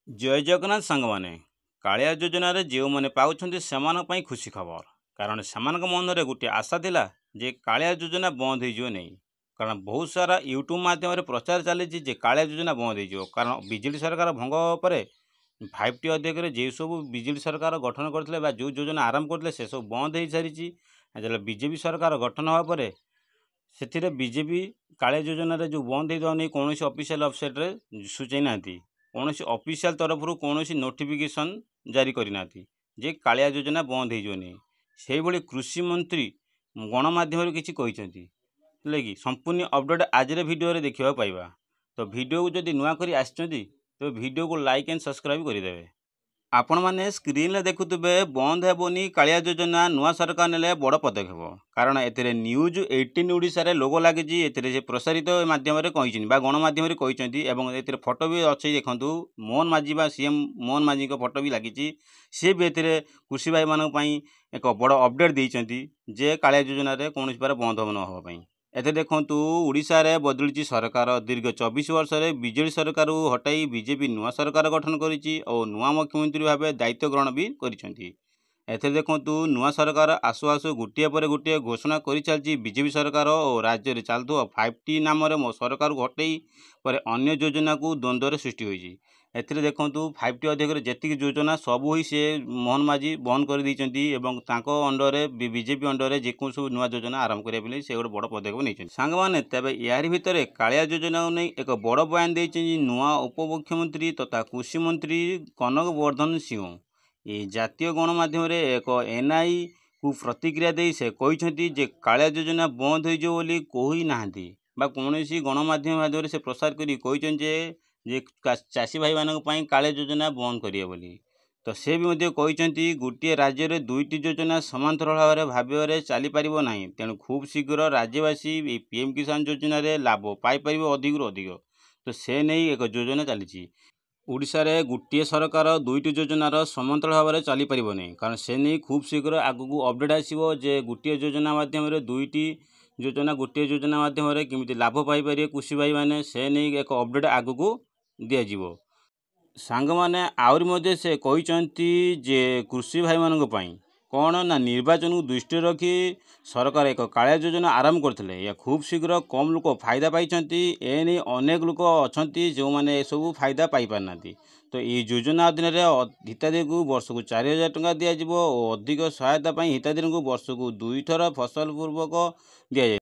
जय जगन्नाथ सांग माने कालिया योजना रे जो मैंने पाउछन्ति सेमान पई खुशी खबर कारण सेमान मन में गोटे आशा थिला जे कालिया योजना बंद हो नहीं कारण बहुत सारा यूट्यूब माध्यम रे प्रचार चली जे कालिया योजना बंद हो कारण बिजेडी सरकार भंग पर 5T अध्यक्ष जो सब बिजेडी सरकार गठन करते जो योजना आरंभ करते से सब बंद हो सारी बीजेपी सरकार गठन हवा पर से बीजेपी कालिया योजना रे जो बंद हो नहीं कौन ऑफिशियल वेबसाइट रे सूचाई ना कौन ऑफिशियल तरफ कौन नोटिफिकेशन जारी करना जे कालिया योजना बंद हो से भली कृषि मंत्री गणमाध्यम किसी कि संपूर्ण अपडेट आज वीडियो रे देखा पाइबा। तो वीडियो को जदि नुआ करी आछंती तो वीडियो को लाइक एंड सब्सक्राइब करदेवे। आपण मैंने स्क्रीन रे देखुवे बंद हेबोनी कालिया योजना नुआ सरकार नेले बड़ पदक्षेप कारण एथिरे न्यूज 18 ओडिशा रे लोगो लागिजी एथिरे से प्रसारित माध्यम रे कहिछिन बा गणमाध्यम रे कहिछन्ती एवं एथिरे फोटो भी अछि देखंतु मोहन माझी बा सीएम मोहन माझी को फोटो भी लागिजी से भी एथिरे कृषि भाई मानक पई एक बड़ अपडेट देइछन्ती जे कालिया योजना रे कोनोसी बार बंद हो न हो पई। एथे देखंतु ओडिशा रे बदलिची सरकार दीर्घ 24 वर्ष रे बीजेडी सरकार हटाई बीजेपी नुआ सरकार गठन करिछि और नुआ मुख्यमंत्री भाव दायित्व ग्रहण भी करिसेंती। एथे देखंतु नुआ सरकार आसु आसु गोटे पर गोटे घोषणा करि चलछि बीजेपी सरकार और राज्य रे चालतो 5T नाम रे सरकार को हटाई पर अन्य योजना को द्वंद्व सृष्टि होइछि। एथिरे देखंतु 5T अध्यक्ष जेतिक योजना सब ही से मोहन माझी बंद कर दैछन्ती एवं तांको अंडर रे बीजेपी अंडर रे जेको सब नुआ योजना आरंभ करिया पले से गोटे बड़ पदक्षेप नैछन्ती। सांग माने तबे यारि भितरे कालिया योजना नै एक बड़ बयान दैछन्ती नुआ उपमुख्यमंत्री तथा कृषि मंत्री कनक वर्धन सिंह ये जातीय गणमाध्यम रे एक एनआई को प्रतिक्रिया दे से कहिसेंती जे कालिया योजना बंद हो जो बोली कोही नाहंती बा कोनोसी गणमाध्यम माध्यम से प्रसार करी कहिसें जे चाषी भाई मानक पई कालिया योजना बंद करिए बोली। तो से भी मध्य कहिसेंती गोटे राज्य रे दुईटी योजना समांतर भाव चली पारिबो नाही तेणु खूब शीघ्र राज्यवासी पीएम किसान योजना रे लाभ पाई पारिबो अधिक रु अधिक। तो से नहीं एक योजना चली ओडिशा रे गोटे सरकार दुईटी योजनार समांतर भाव में चली पारिबो नहीं कारण से नहीं खूब शीघ्र आगु अपडेट आसीबो जे गोटे योजना माध्यम रे दुईटी योजना गोटे योजना माध्यम रे किमिति लाभ पाई पारिबे कृषि भाई माने से नहीं एक अपडेट आगु दिया जीवो। सांग माने आउरी मध्ये से कहिसेंती जे कृषि भाई मानक पई कौन ना निर्वाचन को दृष्टि रखी सरकार एक कालिया योजना आरंभ करथिले या खूब शीघ्र कम लोक फायदा पाइछन्ती एने अनेक लोक अछन्ती जो माने सब फायदा पाई पारनाती। तो ये योजना अधीन रे हिताधिकारी को वर्ष को 4000 टंका दिया जिवो और अधिक सहायता पई हिताधिकारी को वर्ष को 2 थर फसल पूर्वक दिया जाय।